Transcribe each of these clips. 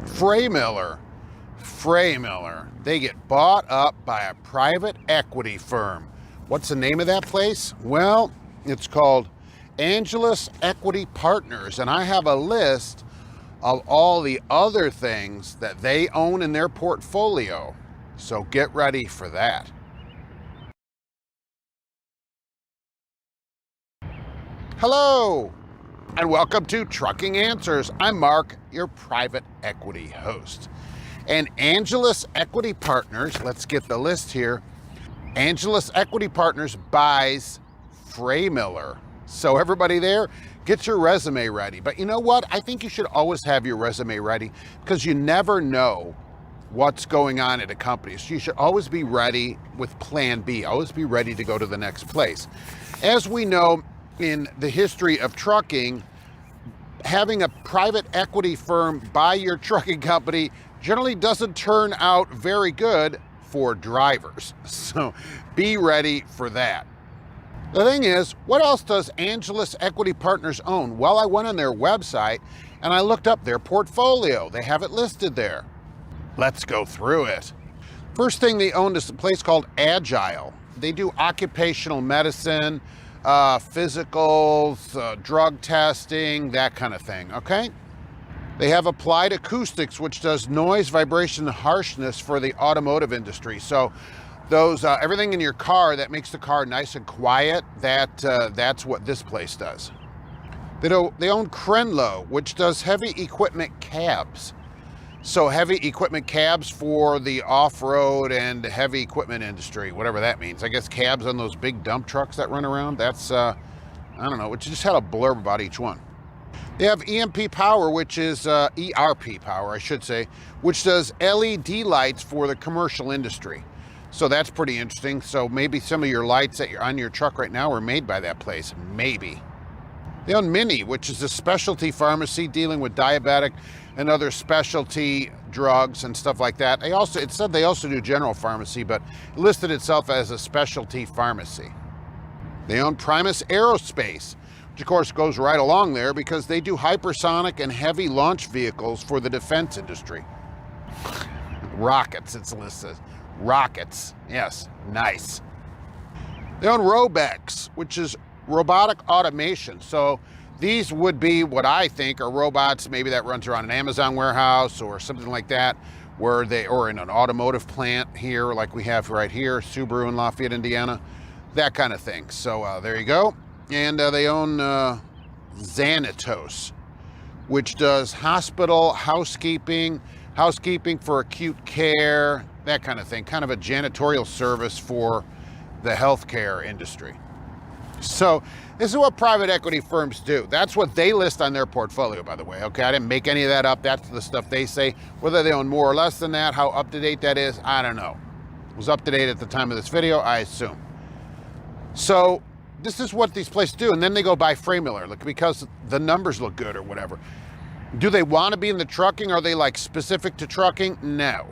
Freymiller. Freymiller. They get bought up by a private equity firm. What's the name of that place? Well, it's called Angelus Equity Partners, and I have a list of all the other things that they own in their portfolio. So get ready for that. Hello, and welcome to Trucking Answers. I'm Mark, your private equity host. And Angelus Equity Partners, let's get the list here. Angelus Equity Partners buys Freymiller. So everybody there, get your resume ready. But you know what? I think you should always have your resume ready because you never know what's going on at a company. So you should always be ready with plan B. Always be ready to go to the next place. As we know, in the history of trucking, having a private equity firm buy your trucking company generally doesn't turn out very good for drivers. So be ready for that. The thing is, what else does Angelus Equity Partners own? Well, I went on their website and I looked up their portfolio. They have it listed there. Let's go through it. First thing they own is a place called Agile. They do occupational medicine, physicals, drug testing, that kind of thing, okay? They have Applied Acoustics, which does noise, vibration, and harshness for the automotive industry. So those everything in your car that makes the car nice and quiet, that's what this place does. They own Crenlo, which does heavy equipment cabs. So heavy equipment cabs for the off-road and heavy equipment industry, whatever that means. I guess cabs on those big dump trucks that run around. That's, I don't know, which just had a blurb about each one. They have EMP Power, which is ERP Power, I should say, which does LED lights for the commercial industry. So that's pretty interesting. So maybe some of your lights that you're on your truck right now are made by that place, maybe. They own Mini, which is a specialty pharmacy dealing with diabetic and other specialty drugs and stuff like that. It said they also do general pharmacy, but it listed itself as a specialty pharmacy. They own Primus Aerospace, which of course goes right along there because they do hypersonic and heavy launch vehicles for the defense industry. Rockets, it's listed. Rockets, yes, nice. They own Robex, which is robotic automation. So these would be what I think are robots, maybe that runs around an Amazon warehouse or something like that, or in an automotive plant here, like we have right here, Subaru in Lafayette, Indiana, that kind of thing. So there you go. And they own Xanatos, which does hospital housekeeping for acute care, that kind of thing, kind of a janitorial service for the healthcare industry. So this is what private equity firms do. That's what they list on their portfolio, by the way. Okay, I didn't make any of that up. That's the stuff they say. Whether they own more or less than that, how up to date that is, I don't know. It was up to date at the time of this video, I assume. So this is what these places do. And then they go buy Freymiller, like, because the numbers look good or whatever. Do they want to be in the trucking? Are they like specific to trucking? No.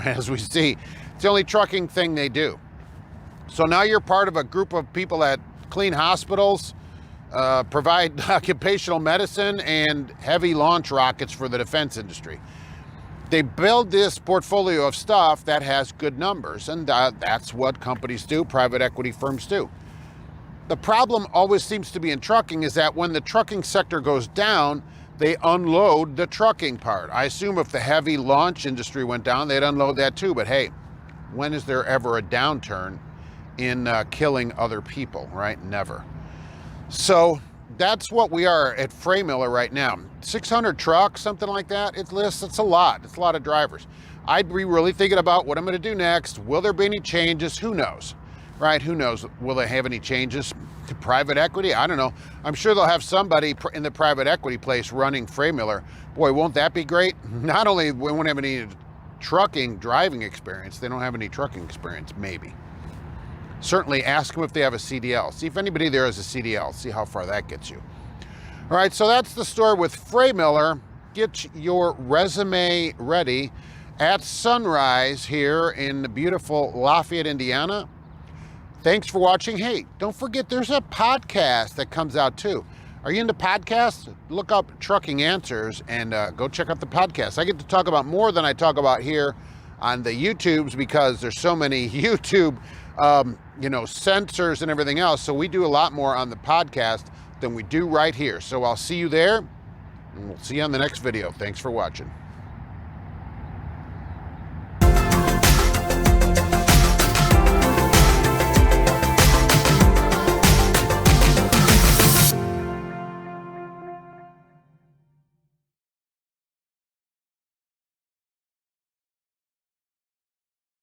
As we see, it's the only trucking thing they do. So now you're part of a group of people that clean hospitals, provide occupational medicine, and heavy launch rockets for the defense industry. They build this portfolio of stuff that has good numbers, and that's what companies do, private equity firms do. The problem always seems to be in trucking is that when the trucking sector goes down, they unload the trucking part. I assume if the heavy launch industry went down, they'd unload that too. But hey, when is there ever a downturn in killing other people, right? Never. So that's what we are at Freymiller right now. 600 trucks, something like that. It's a lot. It's a lot of drivers. I'd be really thinking about what I'm going to do next. Will there be any changes? Who knows, right? Who knows? Will they have any changes to private equity? I don't know. I'm sure they'll have somebody in the private equity place running Freymiller. Boy, won't that be great? Not only we won't have any driving experience, they don't have any trucking experience, maybe. Certainly ask them if they have a CDL. See if anybody there has a CDL. See how far that gets you. All right, so that's the story with Freymiller. Get your resume ready at sunrise here in the beautiful Lafayette, Indiana. Thanks for watching. Hey, don't forget there's a podcast that comes out too. Are you into podcasts? Look up Trucking Answers and go check out the podcast. I get to talk about more than I talk about here on the YouTubes because there's so many YouTube, censors and everything else. So we do a lot more on the podcast than we do right here. So I'll see you there, and we'll see you on the next video. Thanks for watching.